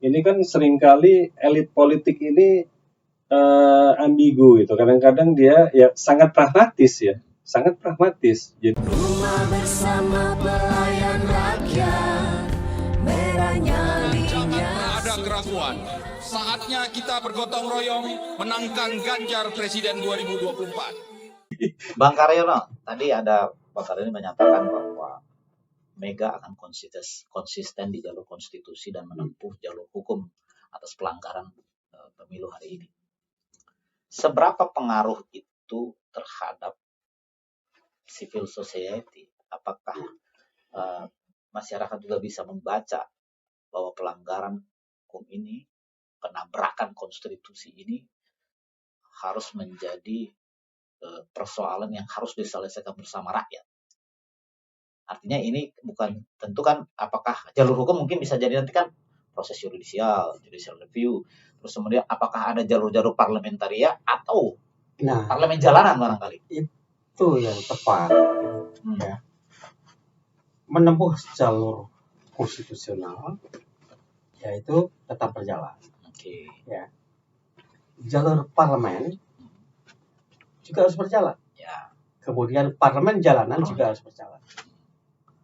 ini kan seringkali elit politik ini ambigu gitu. Kadang-kadang dia ya sangat pragmatis ya, sangat pragmatis. Jadi Rumah bersama pelayan rakyat, merahnya Jangan ada keraguan. Saatnya kita bergotong royong menangkan Ganjar Presiden 2024. Bang Karyono, tadi ada Bang Karyono menyatakan bahwa Mega akan konsisten di jalur konstitusi dan menempuh jalur hukum atas pelanggaran pemilu hari ini. Seberapa pengaruh itu terhadap civil society? Apakah masyarakat juga bisa membaca bahwa pelanggaran hukum ini, penabrakan konstitusi ini harus menjadi persoalan yang harus diselesaikan bersama rakyat? Artinya ini bukan tentu kan, apakah jalur hukum mungkin bisa jadi nanti kan proses judicial review, terus kemudian apakah ada jalur-jalur parlementaria atau parlemen jalanan barangkali? Itu yang tepat. Ya. Menempuh jalur konstitusional yaitu tetap berjalan. Oke. Ya. Jalur parlemen juga harus berjalan. Ya. Kemudian parlemen jalanan juga harus berjalan.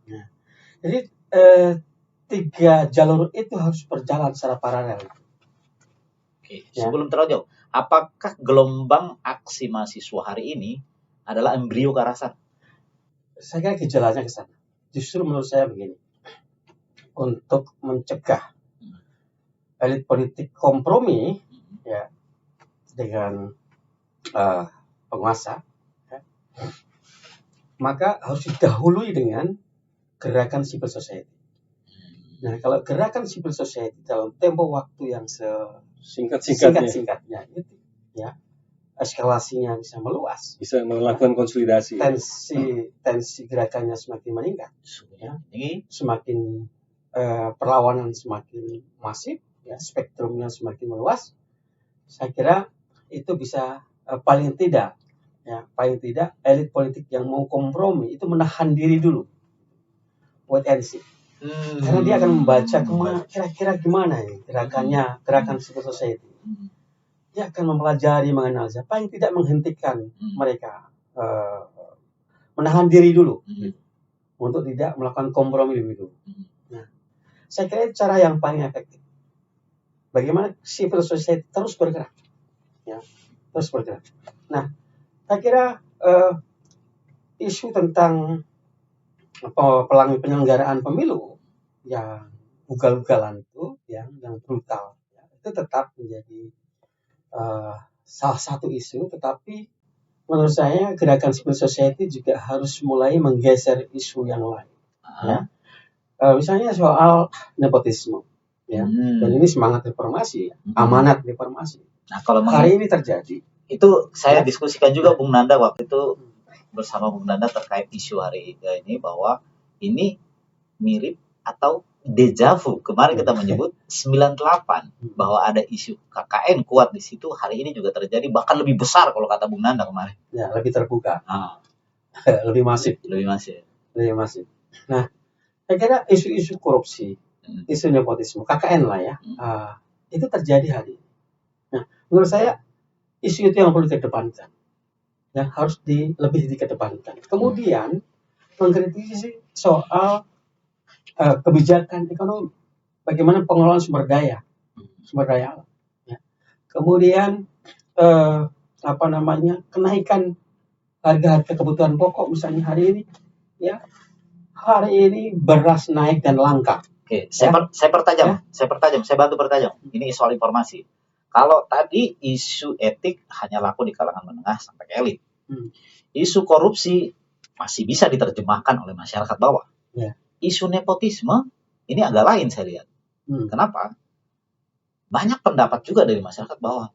Nah, jadi 3 jalur itu harus berjalan secara paralel. Oke. Sebelum terlalu jauh, apakah gelombang aksi mahasiswa hari ini adalah embrio ke arah sana? Saya kira gejalanya ke sana. Justru menurut saya begini, untuk mencegah elit politik kompromi ya dengan penguasa, ya, maka harus didahului dengan gerakan civil society. Nah, kalau gerakan civil society dalam tempo waktu yang singkat-singkatnya itu, ya, eskalasinya bisa meluas, bisa melakukan konsolidasi. Tensi gerakannya semakin meningkat, ya. Ini Semakin perlawanan semakin masif, ya, spektrumnya semakin meluas. Saya kira itu bisa paling tidak elit politik yang mau kompromi itu menahan diri dulu, wait and see. Karena dia akan membaca kira-kira gimana ya gerakan civil society. Dia akan mempelajari, menganalisa, paling tidak menghentikan mereka, menahan diri dulu untuk tidak melakukan kompromi lebih dulu. Nah, saya kira itu cara yang paling efektif. Bagaimana civil society terus bergerak, ya, terus bergerak. Nah, saya kira isu tentang penyelenggaraan pemilu yang ugal-ugalan itu, yang brutal, ya, itu tetap menjadi salah satu isu, tetapi menurut saya gerakan civil society juga harus mulai menggeser isu yang lain. Ya. Misalnya soal nepotisme, ya, dan ini semangat reformasi, amanat reformasi. Nah, kalau hari ini terjadi, itu saya diskusikan juga Bung Nanda waktu itu bersama Bung Nanda terkait isu hari ini, bahwa ini mirip atau deja vu. Kemarin kita menyebut 98 bahwa ada isu KKN kuat di situ, hari ini juga terjadi, bahkan lebih besar kalau kata Bung Nanda kemarin. Ya, lebih terbuka. Lebih masif. Nah, saya kira isu-isu korupsi, isu nepotisme, KKN lah ya, itu terjadi hari ini. Nah, menurut saya isu itu yang perlu dikedepankan, yang harus lebih dikedepankan. Kemudian mengkritisi soal kebijakan ekonomi, bagaimana pengelolaan sumber daya alam. Ya. Kemudian kenaikan harga kebutuhan pokok misalnya hari ini, ya, hari ini beras naik dan langka. Oke, saya bantu pertajam. Ini soal informasi. Kalau tadi isu etik hanya laku di kalangan menengah sampai elit, isu korupsi masih bisa diterjemahkan oleh masyarakat bawah. Ya. Isu nepotisme ini agak lain saya lihat. Kenapa? Banyak pendapat juga dari masyarakat bawah.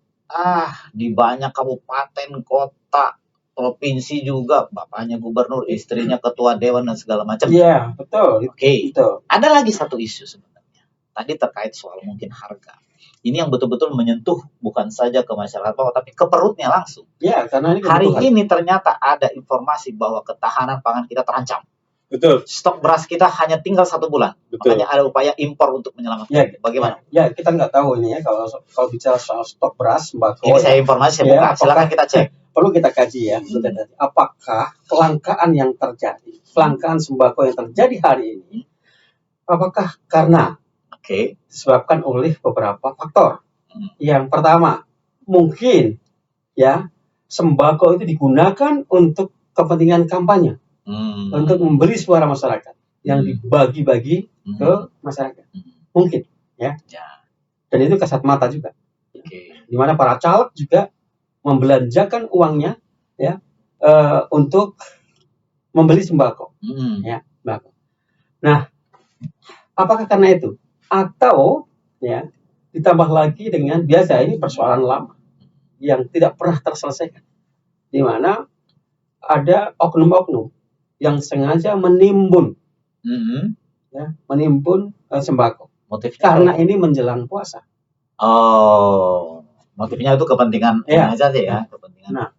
Di banyak kabupaten, kota, provinsi juga, bapaknya gubernur, istrinya ketua dewan dan segala macam. Iya, betul. Oke. Betul. Ada lagi satu isu sebenarnya. Tadi terkait soal mungkin harga. Ini yang betul-betul menyentuh bukan saja ke masyarakat bawah, tapi ke perutnya langsung. Ya, karena ini hari ini ternyata ada informasi bahwa ketahanan pangan kita terancam. Betul, Stok beras kita hanya tinggal 1 bulan. betul. Makanya ada upaya impor untuk menyelamatkan. Ya, Bagaimana? Ya, kita nggak tahu ini ya kalau bicara soal stok beras, sembako. Ini saya informasi, saya Ya, buka. Silakan apakah- kita cek. Perlu kita kaji ya. Apakah kelangkaan yang terjadi, kelangkaan sembako yang terjadi hari ini, apakah karena Oke. disebabkan oleh beberapa faktor? Hmm. Yang pertama, mungkin ya sembako itu digunakan untuk kepentingan kampanye, untuk membeli suara masyarakat yang dibagi-bagi ke masyarakat. Mungkin ya. Ya. Dan itu kasat mata juga. Oke. Di mana para caleg juga membelanjakan uangnya ya untuk membeli sembako. Ya, sembako. Nah, apakah karena itu? Atau ya ditambah lagi dengan biasa ini persoalan lama yang tidak pernah terselesaikan, di mana ada oknum-oknum yang sengaja menimbun ya, menimbun sembako Motifnya karena ini menjelang puasa. Oh, motifnya itu kepentingan Ya. aja sih ya, kepentingan. Nah,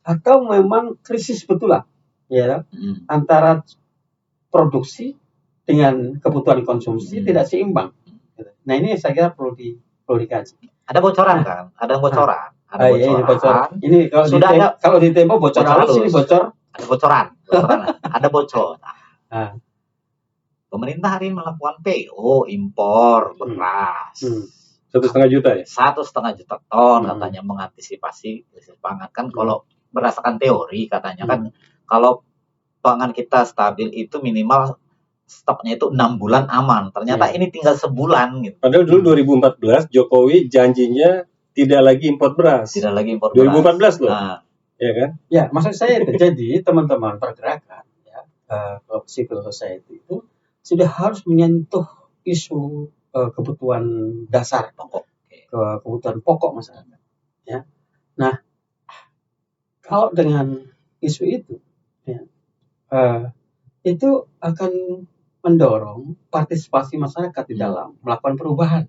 atau memang krisis betulan ya antara produksi dengan kebutuhan konsumsi tidak seimbang. Nah, ini saya kira perlu dikaji. Ada bocoran kan? Ada bocoran. Ada Iya, ini bocoran. Ini kalau Sudah di ada kalau di Tempo bocor bocor halus, ini halus. bocor. Ada bocoran. Ada bocor. Ah. Pemerintah hari ini melakukan PO impor beras. 1,5 juta ya. 1,5 juta ton katanya mengantisipasi krisis pangan kan. Kalau berdasarkan teori katanya kan kalau pangan kita stabil itu minimal stoknya itu 6 bulan aman. Ternyata ini tinggal sebulan gitu. Padahal dulu 2014 Jokowi janjinya tidak lagi impor beras. Tidak lagi impor beras. 2014 loh. Nah, Ya kan? Ya, maksud saya itu jadi teman-teman pergerakan ya civil society itu sudah harus menyentuh isu kebutuhan dasar pokok. kebutuhan pokok masyarakat ya. Nah, kalau dengan isu itu ya, itu akan mendorong partisipasi masyarakat di dalam melakukan perubahan.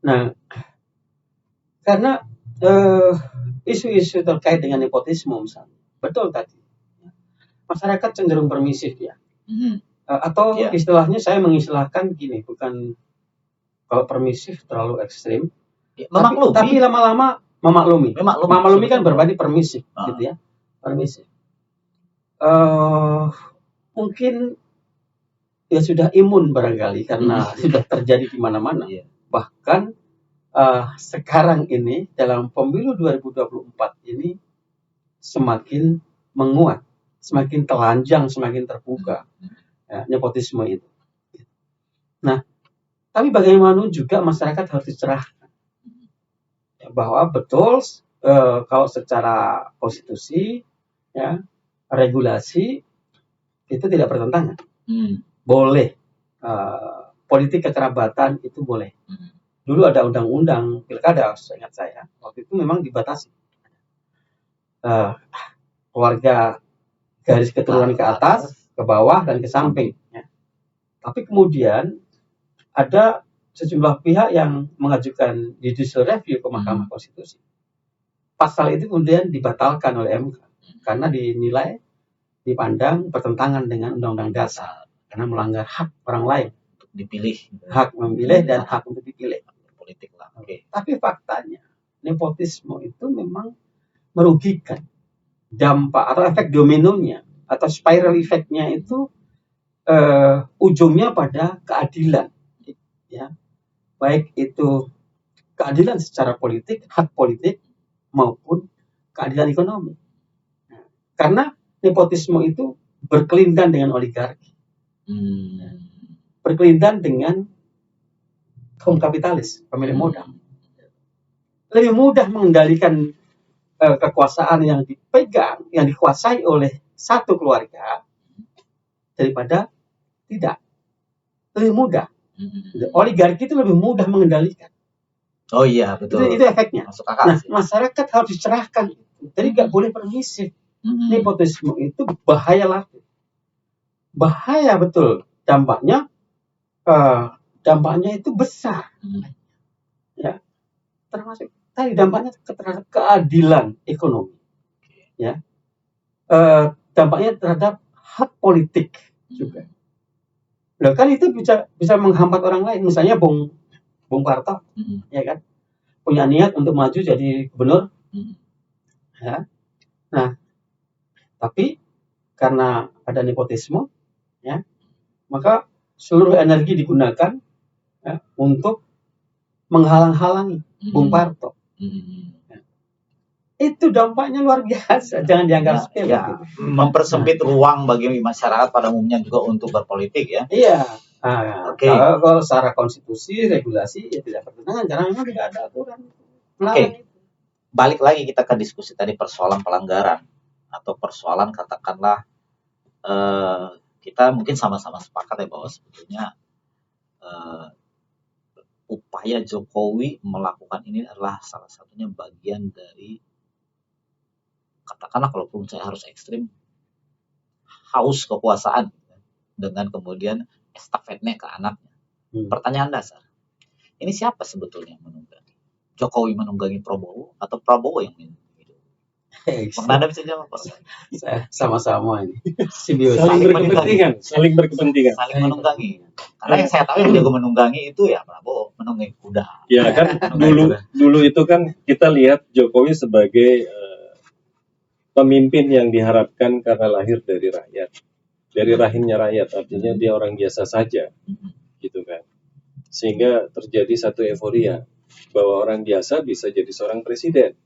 Nah, karena isu-isu terkait dengan nepotisme misalnya, betul tadi, masyarakat cenderung permisif ya. Atau istilahnya saya mengistilahkan gini, bukan kalau permisif terlalu ekstrim, tapi lama-lama memaklumi. Memaklumi kan berarti permisif, gitu ya, permisif. Mungkin ya sudah imun barangkali karena sudah terjadi di mana-mana. Bahkan sekarang ini dalam pemilu 2024 ini semakin menguat, semakin telanjang, semakin terbuka ya, nepotisme itu. Nah, tapi bagaimana juga masyarakat harus dicerahkan ya, bahwa betul kalau secara konstitusi ya, regulasi itu tidak bertentangan. Boleh politik kekerabatan itu boleh. Dulu ada undang-undang pilkada, seingat saya, waktu itu memang dibatasi. Keluarga garis keturunan ke atas, ke bawah, dan ke samping. Ya. Tapi kemudian ada sejumlah pihak yang mengajukan judicial review ke Mahkamah Konstitusi. Pasal itu kemudian dibatalkan oleh MK karena dinilai dipandang bertentangan dengan Undang-Undang Dasar karena melanggar hak orang lain untuk dipilih, hak memilih dan hak untuk dipilih. Politik lah. Tapi faktanya nepotisme itu memang merugikan. Dampak atau efek dominonya atau spiral effect-nya itu ujungnya pada keadilan, ya, baik itu keadilan secara politik, hak politik maupun keadilan ekonomi. Karena nepotisme itu berkelindan dengan oligarki, berkelindan dengan kaum kapitalis, pemilik modal. Lebih mudah mengendalikan kekuasaan yang dipegang, yang dikuasai oleh satu keluarga daripada tidak. Lebih mudah. Oligarki itu lebih mudah mengendalikan. Oh iya, betul. Itu efeknya. Masuk akal. Nah, masyarakat harus dicerahkan. Jadi nggak boleh permisif. Nepotisme itu bahaya lagi. Bahaya betul. Dampaknya itu besar. Ya. Termasuk tadi dampaknya terhadap keadilan ekonomi. Ya. Dampaknya terhadap hak politik juga. Loh kan itu bisa menghambat orang lain. Misalnya Bung Karto, ya kan, punya niat untuk maju jadi gubernur, ya. Nah, tapi karena ada nepotisme, ya, maka seluruh energi digunakan, ya, untuk menghalang-halangi Bung Karto. Ya. Itu dampaknya luar biasa, jangan dianggap sepele. Ya, mempersempit ruang bagi masyarakat pada umumnya juga untuk berpolitik ya. Iya. Nah, Oke. kalau secara konstitusi, regulasi ya tidak bertentangan karena memang tidak ada aturan. Oke. Balik lagi kita ke diskusi tadi persoalan pelanggaran atau persoalan katakanlah kita mungkin sama-sama sepakat ya bahwa sebetulnya upaya Jokowi melakukan ini adalah salah satunya bagian dari katakanlah kalaupun saya harus ekstrim haus kekuasaan dengan kemudian estafetnya ke anaknya. Pertanyaan dasar, ini siapa sebetulnya yang menunggangi? Jokowi menunggangi Prabowo atau Prabowo yang menunggangi? Bang Nanda bisa jawab Pak? Sama-sama ini. Simbiosis. Saling berkepentingan. Saling menunggangi. Karena yang saya tahu yang jago menunggangi itu ya Prabowo, menunggangi kuda. Ya kan dulu itu kan kita lihat Jokowi sebagai pemimpin yang diharapkan karena lahir dari rakyat, dari rahimnya rakyat, artinya dia orang biasa saja, gitu kan. Sehingga terjadi satu euforia bahwa orang biasa bisa jadi seorang presiden.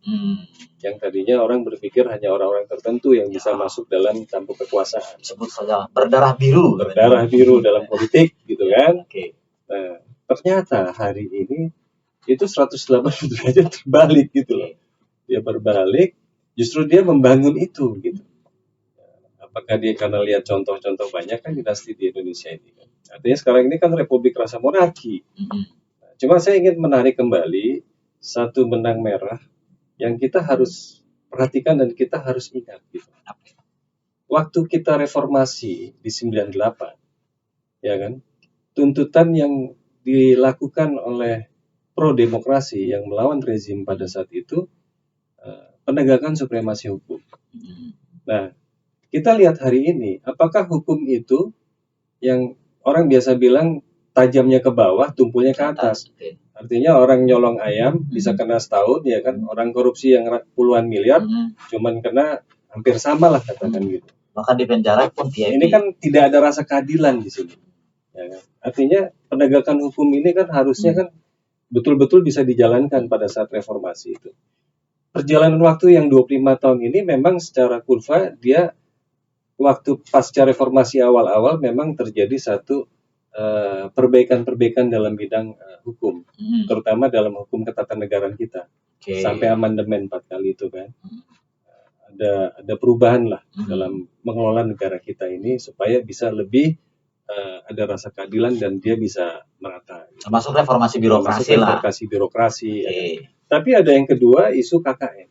Yang tadinya orang berpikir hanya orang-orang tertentu yang bisa masuk dalam tampuk kekuasaan. Sebut saja berdarah biru. Berdarah biru dalam politik, gitu kan. Oke. Nah, ternyata hari ini itu 180 derajat terbalik gitu loh. Dia berbalik. Justru dia membangun itu gitu. Apakah dia karena lihat contoh-contoh banyak kan dinasti di Indonesia ini kan. Artinya sekarang ini kan republik rasa monarki. Cuma saya ingin menarik kembali satu benang merah yang kita harus perhatikan dan kita harus ingat gitu. Waktu kita reformasi di 98, ya kan, tuntutan yang dilakukan oleh pro demokrasi yang melawan rezim pada saat itu penegakan supremasi hukum. Nah, kita lihat hari ini, apakah hukum itu yang orang biasa bilang tajamnya ke bawah, tumpulnya ke atas. Artinya orang nyolong ayam bisa kena setahun, ya kan? Orang korupsi yang puluhan miliar, cuman kena hampir sama lah katakan gitu. Bahkan di penjara pun VIP. Ini kan tidak ada rasa keadilan di sini. Ya kan? Artinya penegakan hukum ini kan harusnya kan betul-betul bisa dijalankan pada saat reformasi itu. Perjalanan waktu yang 25 tahun ini memang secara kurva dia waktu pasca reformasi awal-awal memang terjadi satu perbaikan-perbaikan dalam bidang hukum, terutama dalam hukum ketatanegaraan kita. Sampai amandemen 4 kali itu kan. Ada perubahan lah dalam mengelola negara kita ini supaya bisa lebih ada rasa keadilan dan dia bisa merata. Termasuk reformasi birokrasi lah. Reformasi birokrasi. Ya. Tapi ada yang kedua, isu KKN,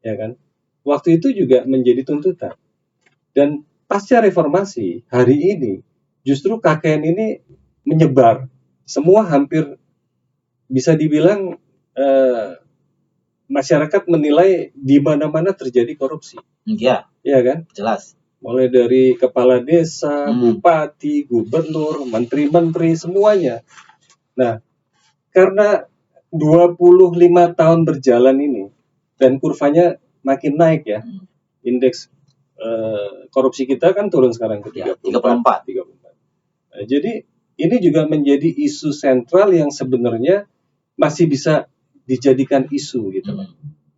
ya kan? Waktu itu juga menjadi tuntutan. Dan pasca reformasi hari ini, justru KKN ini menyebar. Semua hampir bisa dibilang masyarakat menilai di mana-mana terjadi korupsi. Iya. Ya kan? Jelas. Mulai dari kepala desa, bupati, gubernur, menteri-menteri, semuanya. Nah, karena 25 tahun berjalan ini dan kurvanya makin naik ya. Indeks korupsi kita kan turun sekarang ke 34. Nah, jadi ini juga menjadi isu sentral yang sebenarnya masih bisa dijadikan isu gitu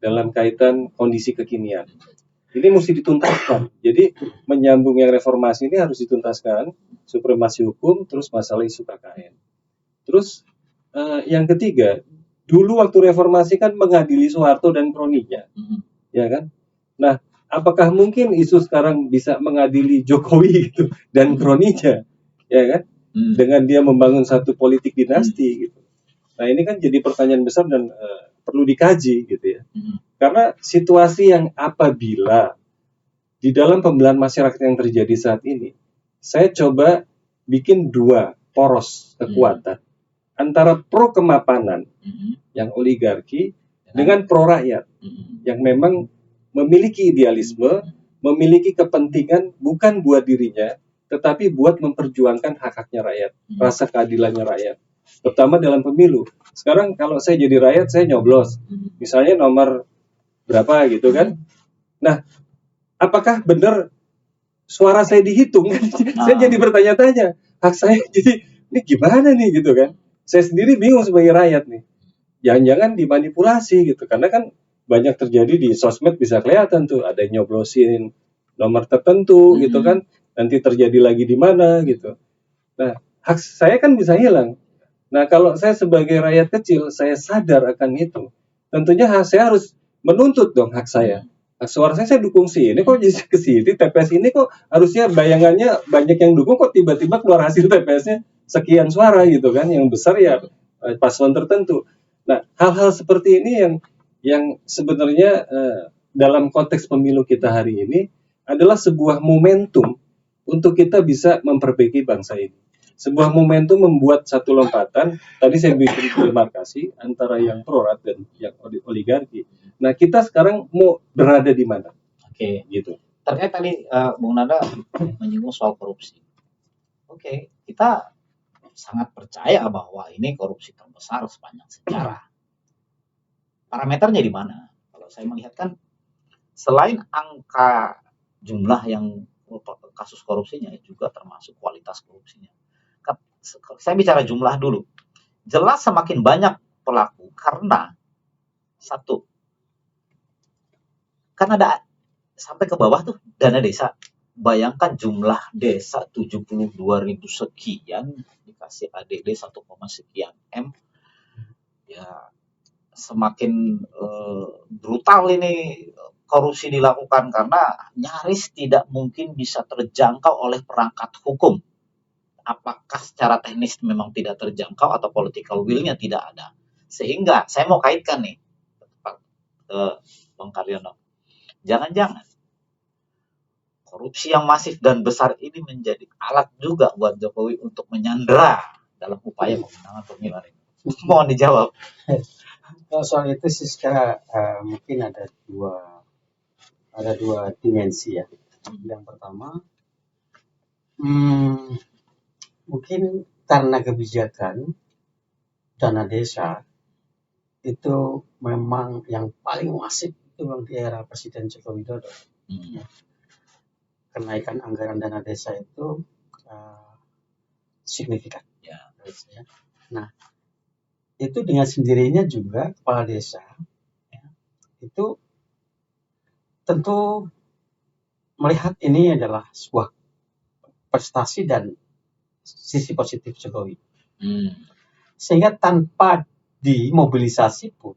dalam kaitan kondisi kekinian. Ini mesti dituntaskan. Jadi menyambung yang reformasi ini harus dituntaskan, supremasi hukum, terus masalah isu KKN. Terus yang ketiga, dulu waktu reformasi kan mengadili Soeharto dan kroninya, ya kan? Nah, apakah mungkin isu sekarang bisa mengadili Jokowi gitu dan kroninya, ya kan? Dengan dia membangun satu politik dinasti gitu. Nah, ini kan jadi pertanyaan besar dan perlu dikaji gitu ya. Karena situasi yang apabila di dalam pembelahan masyarakat yang terjadi saat ini, saya coba bikin 2 poros kekuatan antara pro kemapanan yang oligarki dengan pro rakyat yang memang memiliki idealisme memiliki kepentingan bukan buat dirinya, tetapi buat memperjuangkan hak-haknya rakyat, rasa keadilannya rakyat. Terutama dalam pemilu. Sekarang kalau saya jadi rakyat, saya nyoblos. Misalnya nomor berapa gitu kan. Nah, apakah benar suara saya dihitung? Saya jadi bertanya-tanya. Hak saya jadi, ini gimana nih gitu kan. Saya sendiri bingung sebagai rakyat nih. Jangan-jangan dimanipulasi gitu. Karena kan banyak terjadi di sosmed, bisa kelihatan tuh. Ada yang nyoblosin nomor tertentu gitu kan. Nanti terjadi lagi di mana gitu. Nah, hak saya kan bisa hilang. Nah, kalau saya sebagai rakyat kecil, saya sadar akan itu. Tentunya saya harus menuntut dong hak saya. Hak suara saya dukung sih. Ini kok jadi ke sini, TPS ini kok harusnya bayangannya banyak yang dukung, kok tiba-tiba keluar hasil TPS-nya sekian suara gitu kan. Yang besar ya paslon tertentu. Nah, hal-hal seperti ini yang sebenarnya dalam konteks pemilu kita hari ini adalah sebuah momentum untuk kita bisa memperbaiki bangsa ini. Sebuah momentum membuat satu lompatan. Tadi saya bikin demarkasi antara yang prorat dan yang oligarki. Nah, kita sekarang mau berada di mana? Oke. Gitu. Terkait tadi Bung Nanda menyinggung soal korupsi. Oke, kita sangat percaya bahwa ini korupsi terbesar sepanjang sejarah. Parameternya di mana? Kalau saya melihat kan, selain angka jumlah yang kasus korupsinya, juga termasuk kualitas korupsinya. Saya bicara jumlah dulu. Jelas semakin banyak pelaku karena satu, kan ada sampai ke bawah tuh dana desa. Bayangkan jumlah desa 72.000 sekian dikasih ADD 1, sekian M. Ya semakin brutal ini korupsi dilakukan karena nyaris tidak mungkin bisa terjangkau oleh perangkat hukum. Apakah secara teknis memang tidak terjangkau atau political will-nya tidak ada. Sehingga saya mau kaitkan nih Bang Karyono. Jangan-jangan korupsi yang masif dan besar ini menjadi alat juga buat Jokowi untuk menyandera dalam upaya pemenangan pemilu ini. Mohon dijawab. Kalau soal itu sih secara mungkin ada dua dimensi ya. Yang pertama, mungkin karena kebijakan dana desa itu memang yang paling masif itu memang di era Presiden Joko Widodo. Kenaikan anggaran dana desa itu signifikan. Ya. Nah, itu dengan sendirinya juga kepala desa ya, itu tentu melihat ini adalah sebuah prestasi dan sisi positif Jokowi. Sehingga tanpa dimobilisasi pun,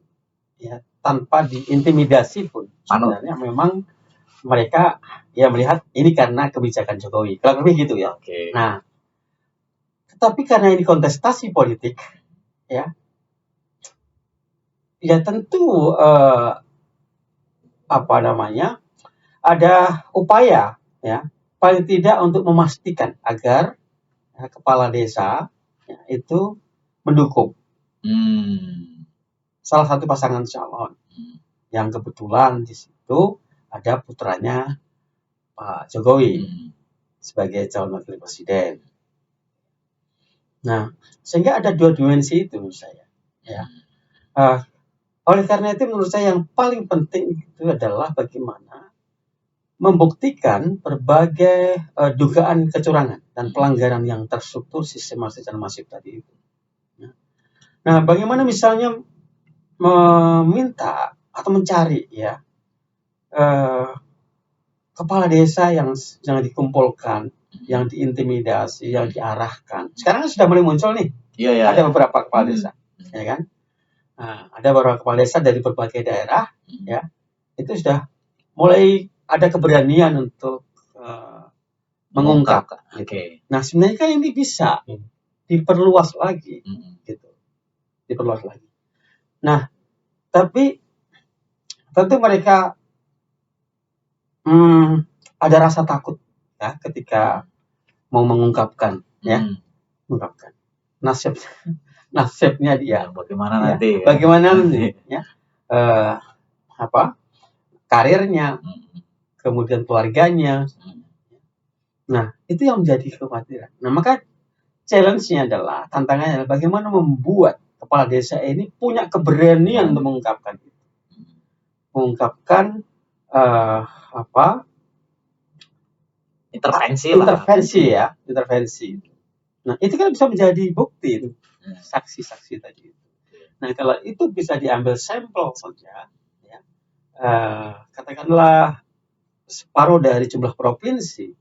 ya, tanpa diintimidasi pun, sebenarnya memang mereka ya melihat ini karena kebijakan Jokowi. Kalau lebih gitu ya. Okay. Nah, tetapi karena ini kontestasi politik, ya tentu ada upaya ya paling tidak untuk memastikan agar kepala desa ya, itu mendukung salah satu pasangan calon yang kebetulan di situ ada putranya Pak Jokowi sebagai calon wakil presiden. Nah, sehingga ada dua dimensi itu menurut saya ya. Oleh karena itu menurut saya yang paling penting itu adalah bagaimana membuktikan berbagai dugaan kecurangan dan pelanggaran yang terstruktur, sistematis dan masif tadi itu. Nah, bagaimana misalnya meminta atau mencari ya kepala desa yang dikumpulkan, yang diintimidasi, yang diarahkan. Sekarang sudah mulai muncul nih. Ada beberapa kepala desa, ya kan? Nah, ada beberapa kepala desa dari berbagai daerah, ya, itu sudah mulai ada keberanian untuk mengungkap. Okay. Nah, sebenarnya kan ini bisa diperluas lagi, gitu, diperluas lagi. Nah, tapi tentu mereka ada rasa takut, ya, ketika mau mengungkapkan, ya, mengungkapkan nasibnya dia. Bagaimana ya, nanti? Bagaimana nanti? Ya, karirnya, kemudian keluarganya. Nah, itu yang menjadi kekhawatiran. Nah, maka challenge-nya adalah, tantangannya adalah bagaimana membuat kepala desa ini punya keberanian untuk mengungkapkan itu. Mengungkapkan intervensi. Nah, itu kan bisa menjadi bukti itu, saksi-saksi tadi itu. Nah, kalau itu bisa diambil sampel saja, ya, katakanlah separuh dari jumlah provinsi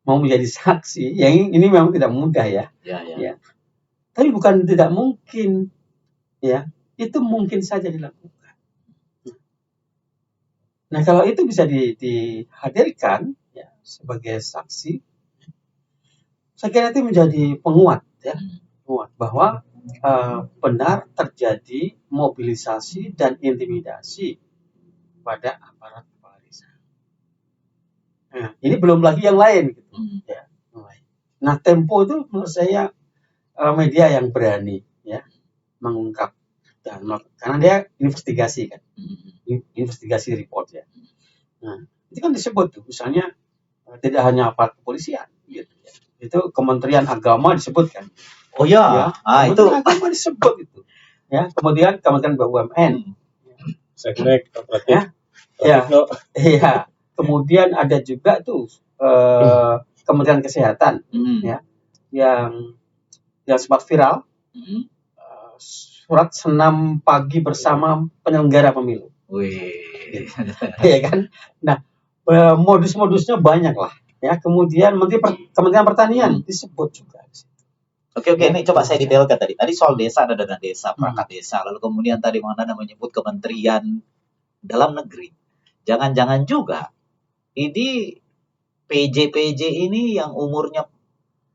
mau menjadi saksi, yang ini memang tidak mudah ya. Ya. Tapi bukan tidak mungkin, ya, itu mungkin saja dilakukan. Nah, kalau itu bisa dihadirkan ya sebagai saksi, saya kira itu menjadi penguat ya, penguat bahwa benar terjadi mobilisasi dan intimidasi pada aparat kepala desa. Nah, ini belum lagi yang lain gitu. Ya, yang lain. Nah, Tempo itu menurut saya media yang berani ya mengungkap dan karena dia investigasi kan, investigasi report ya. Nah, itu kan disebut tuh, misalnya tidak hanya aparat kepolisian gitu ya. Itu Kementerian Agama disebutkan. Oh ya, itu Agama disebut itu. Ya, kemudian Kementerian BUMN. Seknek, kooperatif. Ya. Kemudian ada juga tuh Kementerian Kesehatan ya yang sempat viral. Surat senam pagi bersama penyelenggara pemilu. Ya kan? Nah, modus-modusnya banyak lah. Ya, kemudian Kementerian Pertanian disebut juga. Oke, ini coba saya detailkan tadi. Tadi soal desa, ada dana desa, perangkat desa. Lalu kemudian tadi Anda menyebut Kementerian Dalam Negeri. Jangan-jangan juga ini PJ ini yang umurnya,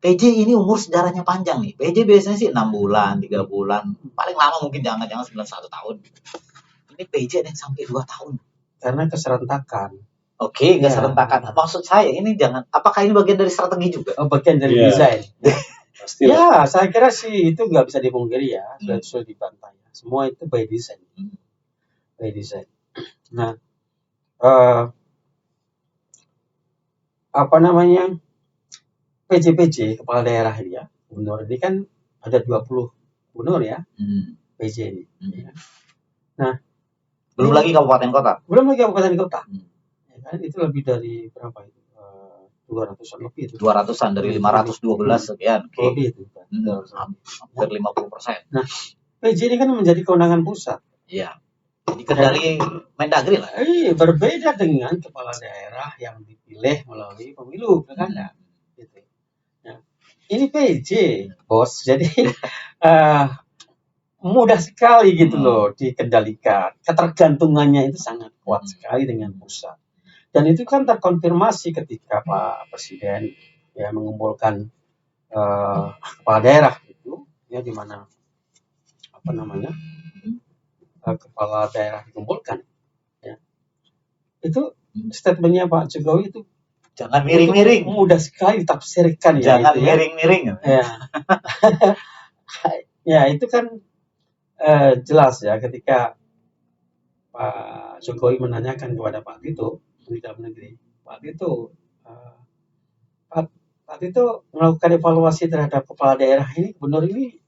PJ ini umur sejarahnya panjang nih. PJ biasanya sih 6 bulan, 3 bulan. Paling lama mungkin jangan-jangan 91 tahun. Ini PJ yang sampai 2 tahun. Karena keserentakan. Oke, keserentakan. Maksud saya ini apakah ini bagian dari strategi juga? Bagian dari desain. Ya, saya kira sih itu nggak bisa dipungkiri ya. Sudah dibantah ya. Semua itu by design. By design. Nah, PJ kepala daerah ini ya, gubernur ini kan ada 20 gubernur ya, PJ ini. Ya. Nah, belum lagi kabupaten kota. Ya kan, itu lebih dari berapa itu? 200-an lebih itu. 200-an dari 512 sekian. Lebih itu. Hampir 50%. Nah, PJ ini kan menjadi kewenangan pusat. Iya. Dikendali Mendagri lah. Berbeda dengan kepala daerah yang dipilih melalui pemilu pilkada. Gitu. Nah, ini PJ, bos. Jadi mudah sekali gitu loh dikendalikan. Ketergantungannya itu sangat kuat sekali dengan pusat. Dan itu kan terkonfirmasi ketika Pak Presiden ya mengumpulkan kepala daerah itu ya, di mana kepala daerah dikumpulkan ya. Itu statementnya Pak Jokowi itu jangan miring-miring, mudah sekali ditafsirkan ya. Jangan miring-miring ya. Ya, itu kan jelas ya ketika Pak Jokowi menanyakan kepada Pak Tito di dalam negeri, Pak Tito melakukan evaluasi terhadap kepala daerah ini, gubernur ini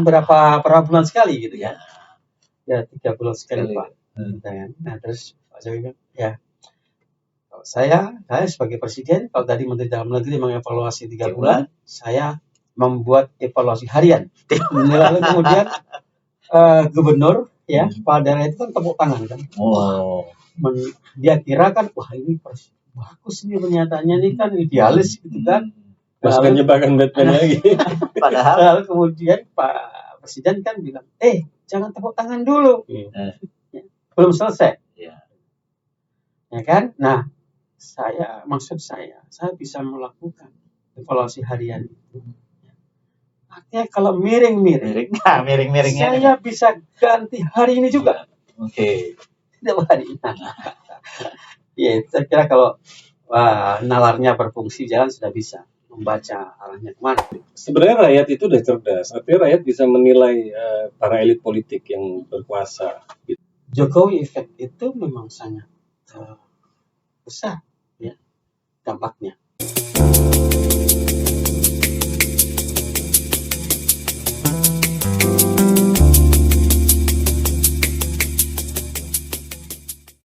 berapa bulan sekali gitu ya. Ya 3 bulan sekali Pak. Nah, terus Pak Jokowi bilang, ya saya sebagai presiden, kalau tadi Menteri Dalam Negeri mengevaluasi 3 bulan, saya membuat evaluasi harian. Lalu kemudian gubernur ya, kepala daerah itu kan tepuk tangan kan. Dia kira kan, wah ini bagus nih pernyataannya, ini kan idealis gitu kan. Lalu jebakan Batman lagi. Padahal kemudian Pak Presiden kan bilang, jangan tepuk tangan dulu. Belum selesai. Ya kan? Nah, maksud saya bisa melakukan evaluasi harian itu. Artinya kalau miring-miring, saya bisa ganti hari ini juga. Oke. Tidak hari. Ya, saya kira kalau nalarnya berfungsi jalan sudah bisa membaca arahnya kemana. Sebenarnya rakyat itu udah cerdas. Artinya rakyat bisa menilai para elit politik yang berkuasa. Jokowi efek itu memang sangat besar ya dampaknya.